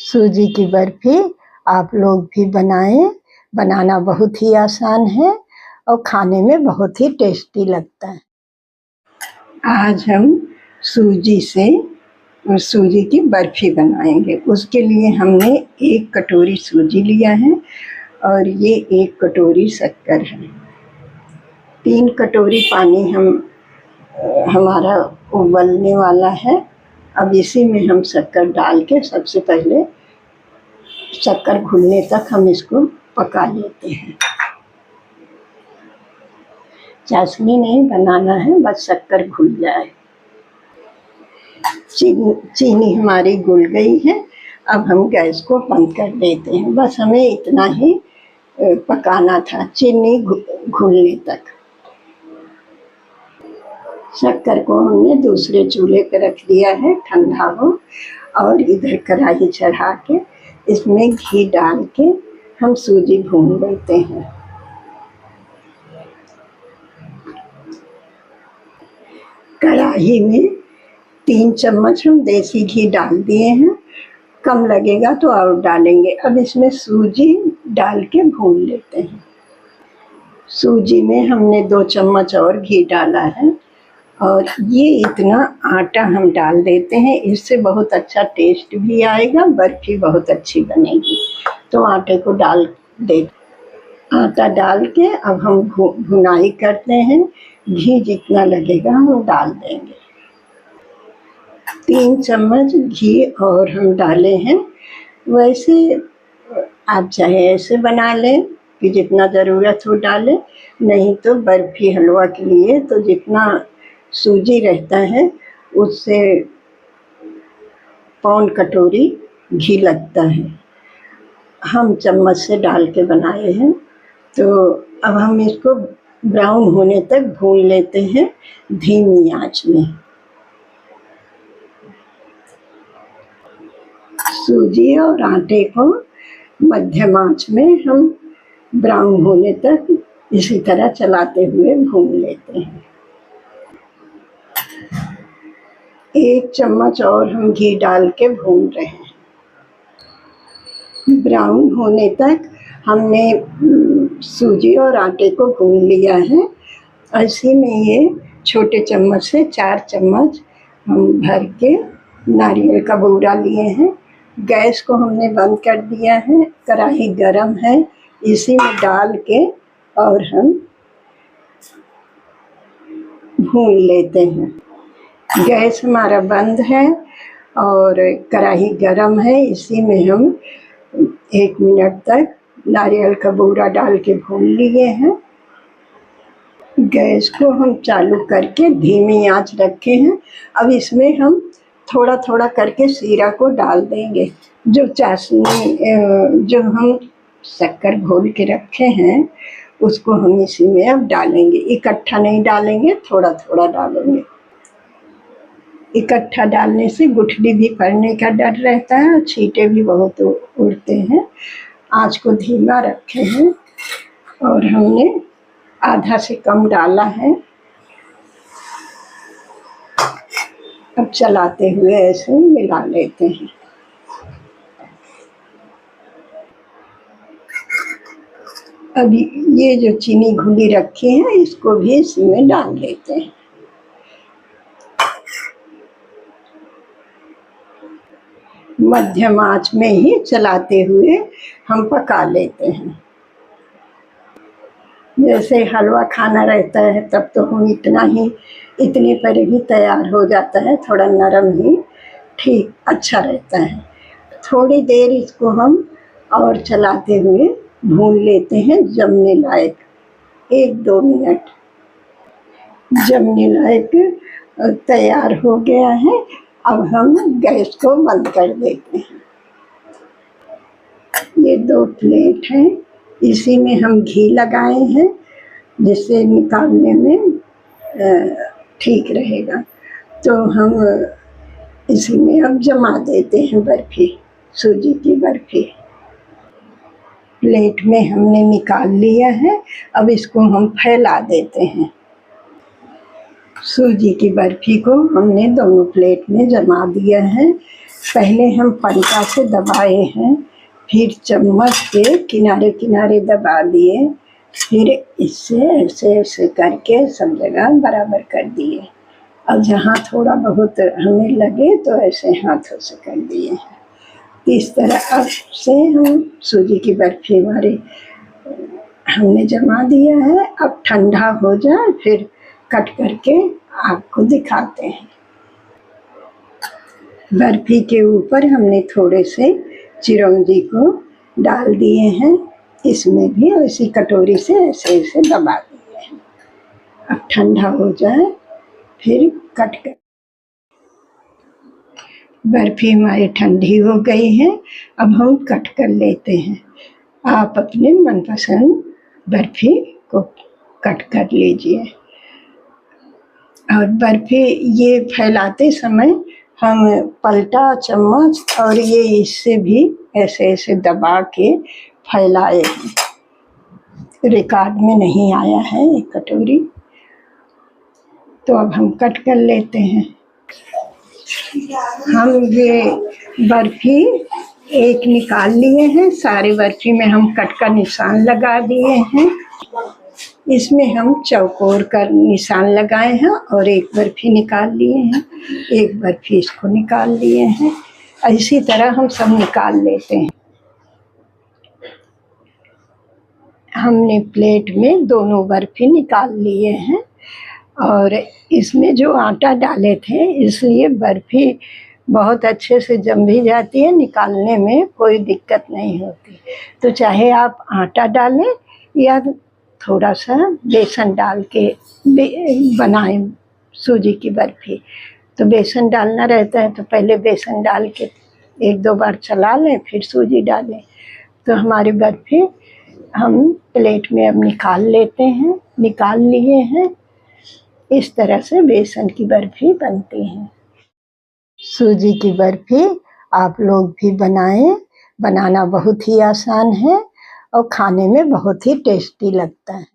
सूजी की बर्फी आप लोग भी बनाएं। बनाना बहुत ही आसान है और खाने में बहुत ही टेस्टी लगता है। आज हम सूजी की बर्फी बनाएंगे। उसके लिए हमने 1 कटोरी सूजी लिया है और ये 1 कटोरी शक्कर है। 3 कटोरी पानी हमारा उबलने वाला है। अब इसी में हम शक्कर डाल के सबसे पहले शक्कर घुलने तक हम इसको पका लेते हैं। चाशनी नहीं बनाना है, बस शक्कर घुल जाए। चीनी हमारी घुल गई है। अब हम गैस को बंद कर देते हैं। बस हमें इतना ही पकाना था, चीनी घुलने तक। शक्कर को हमने दूसरे चूल्हे पर रख दिया है, ठंडा हो। और इधर कढ़ाई चढ़ा के इसमें घी डाल के हम सूजी भून लेते हैं। कढ़ाई में 3 चम्मच हम देसी घी डाल दिए हैं। कम लगेगा तो और डालेंगे। अब इसमें सूजी डाल के भून लेते हैं। सूजी में हमने 2 चम्मच और घी डाला है और ये इतना आटा हम डाल देते हैं। इससे बहुत अच्छा टेस्ट भी आएगा, बर्फी बहुत अच्छी बनेगी। तो आटे को डाल दे। आटा डाल के अब हम भुनाई करते हैं। घी जितना लगेगा हम डाल देंगे। 3 चम्मच घी और हम डाले हैं। वैसे आप चाहे ऐसे बना लें कि जितना ज़रूरत हो डालें, नहीं तो बर्फी हलवा के लिए तो जितना सूजी रहता है उससे पौन कटोरी घी लगता है। हम चम्मच से डाल के बनाए हैं। तो अब हम इसको ब्राउन होने तक भून लेते हैं धीमी आंच में। सूजी और आटे को मध्यम आंच में हम ब्राउन होने तक इसी तरह चलाते हुए भून लेते हैं। 1 चम्मच और हम घी डाल के भून रहे हैं। ब्राउन होने तक हमने सूजी और आटे को भून लिया है। इसी में ये छोटे चम्मच से 4 चम्मच हम भर के नारियल का बूरा लिए हैं। गैस को हमने बंद कर दिया है। कढ़ाई गरम है, इसी में डाल के और हम भून लेते हैं। गैस हमारा बंद है और कढ़ाई गरम है। इसी में हम 1 मिनट तक नारियल का बूरा डाल के भून लिए हैं। गैस को हम चालू करके धीमी आंच रखे हैं। अब इसमें हम थोड़ा थोड़ा करके शीरा को डाल देंगे। जो चाशनी जो हम शक्कर घोल के रखे हैं उसको हम इसी में अब डालेंगे। इकट्ठा नहीं डालेंगे, थोड़ा थोड़ा डालेंगे। इकट्ठा डालने से गुठली भी पड़ने का डर रहता है और छींटे भी बहुत उड़ते हैं। आँच को धीमा रखे हैं और हमने आधा से कम डाला है। अब चलाते हुए ऐसे मिला लेते हैं। अभी ये जो चीनी घुली रखी है इसको भी इसमें डाल लेते हैं। मध्यम आंच में ही चलाते हुए हम पका लेते हैं। जैसे हलवा खाना रहता है तब तो हम इतने पर ही तैयार हो जाता है। थोड़ा नरम ही ठीक अच्छा रहता है। थोड़ी देर इसको हम और चलाते हुए भून लेते हैं जमने लायक। 1-2 मिनट जमने लायक तैयार हो गया है। अब हम गैस को बंद कर देते हैं। ये 2 प्लेट हैं, इसी में हम घी लगाए हैं जिससे निकालने में ठीक रहेगा। तो हम इसी में अब जमा देते हैं बर्फी, सूजी की बर्फी। प्लेट में हमने निकाल लिया है। अब इसको हम फैला देते हैं। सूजी की बर्फी को हमने दोनों प्लेट में जमा दिया है। पहले हम पलटा से दबाए हैं, फिर चम्मच से किनारे किनारे दबा दिए, फिर इससे ऐसे ऐसे करके सब जगह बराबर कर दिए। अब जहाँ थोड़ा बहुत हमें लगे तो ऐसे हाथों से कर दिए हैं। इस तरह अब से हम सूजी की बर्फी हमने जमा दिया है। अब ठंडा हो जाए फिर कट करके आपको दिखाते हैं। बर्फी के ऊपर हमने थोड़े से चिरौंजी को डाल दिए हैं, इसमें भी ऐसी कटोरी से ऐसे ऐसे दबा दिए हैं। अब ठंडा हो जाए फिर कट कर। बर्फी हमारी ठंडी हो गई है, अब हम कट कर लेते हैं। आप अपने मनपसंद बर्फी को कट कर लीजिए। और बर्फी ये फैलाते समय हम पलटा, चम्मच और ये इससे भी ऐसे ऐसे दबा के फैलाए हैं। रिकॉर्ड में नहीं आया है ये कटोरी। तो अब हम कट कर लेते हैं। हम ये बर्फी एक निकाल लिए हैं, सारे बर्फी में हम कट का निशान लगा दिए हैं। इसमें हम चौकोर का निशान लगाए हैं और एक बर्फी निकाल लिए हैं, एक बर्फी इसको निकाल लिए हैं। इसी तरह हम सब निकाल लेते हैं। हमने प्लेट में दोनों बर्फी निकाल लिए हैं और इसमें जो आटा डाले थे इसलिए बर्फी बहुत अच्छे से जम भी जाती है, निकालने में कोई दिक्कत नहीं होती। तो चाहे आप आटा डालें या थोड़ा सा बेसन डाल के बनाएं सूजी की बर्फी। तो बेसन डालना रहता है तो पहले बेसन डाल के एक दो बार चला लें, फिर सूजी डालें। तो हमारी बर्फी हम प्लेट में अब निकाल लेते हैं। निकाल लिए हैं। इस तरह से बेसन की बर्फी बनती है। सूजी की बर्फी आप लोग भी बनाएं। बनाना बहुत ही आसान है और खाने में बहुत ही टेस्टी लगता है।